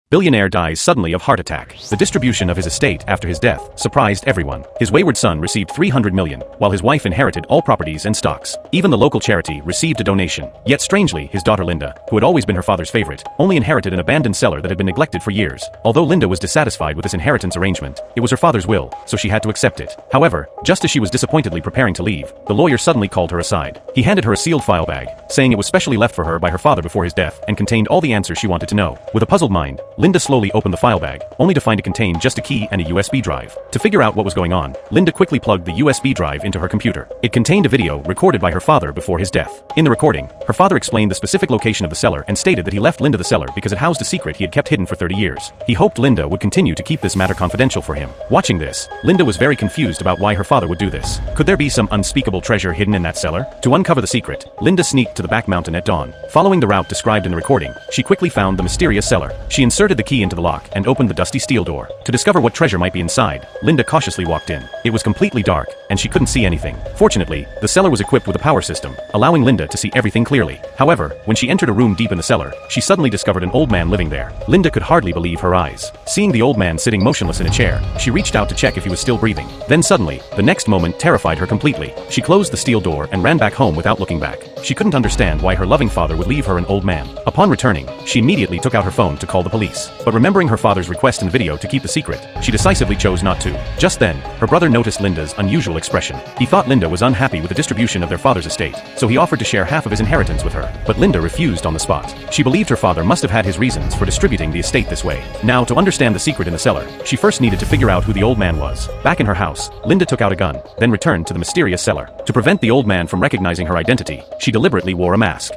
Billionaire dies suddenly of heart attack. The distribution of his estate after his death surprised everyone. His wayward son received $300 million, while his wife inherited all properties and stocks. Even the local charity received a donation. Yet strangely, his daughter Linda, who had always been her father's favorite, only inherited an abandoned cellar that had been neglected for years. Although Linda was dissatisfied with this inheritance arrangement, it was her father's will, so she had to accept it. However, just as she was disappointedly preparing to leave, the lawyer suddenly called her aside. He handed her a sealed file bag, saying it was specially left for her by her father before his death and contained all the answers she wanted to know. With a puzzled mind, Linda slowly opened the file bag, only to find it contained just a key and a USB drive. To figure out what was going on, Linda quickly plugged the USB drive into her computer. It contained a video recorded by her father before his death. In the recording, her father explained the specific location of the cellar and stated that he left Linda the cellar because it housed a secret he had kept hidden for 30 years. He hoped Linda would continue to keep this matter confidential for him. Watching this, Linda was very confused about why her father would do this. Could there be some unspeakable treasure hidden in that cellar? To uncover the secret, Linda sneaked to the back mountain at dawn. Following the route described in the recording, she quickly found the mysterious cellar. She inserted the key into the lock and opened the dusty steel door. To discover what treasure might be inside, Linda cautiously walked in. It was completely dark, and she couldn't see anything. Fortunately, the cellar was equipped with a power system, allowing Linda to see everything clearly. However, when she entered a room deep in the cellar, she suddenly discovered an old man living there. Linda could hardly believe her eyes. Seeing the old man sitting motionless in a chair, she reached out to check if he was still breathing. Then suddenly, the next moment terrified her completely. She closed the steel door and ran back home without looking back. She couldn't understand why her loving father would leave her an old man. Upon returning, she immediately took out her phone to call the police. But remembering her father's request in the video to keep the secret, she decisively chose not to. Just then, her brother noticed Linda's unusual expression. He thought Linda was unhappy with the distribution of their father's estate, so he offered to share half of his inheritance with her. But Linda refused on the spot. She believed her father must have had his reasons for distributing the estate this way. Now, to understand the secret in the cellar, she first needed to figure out who the old man was. Back in her house, Linda took out a gun, then returned to the mysterious cellar. To prevent the old man from recognizing her identity, she deliberately wore a mask.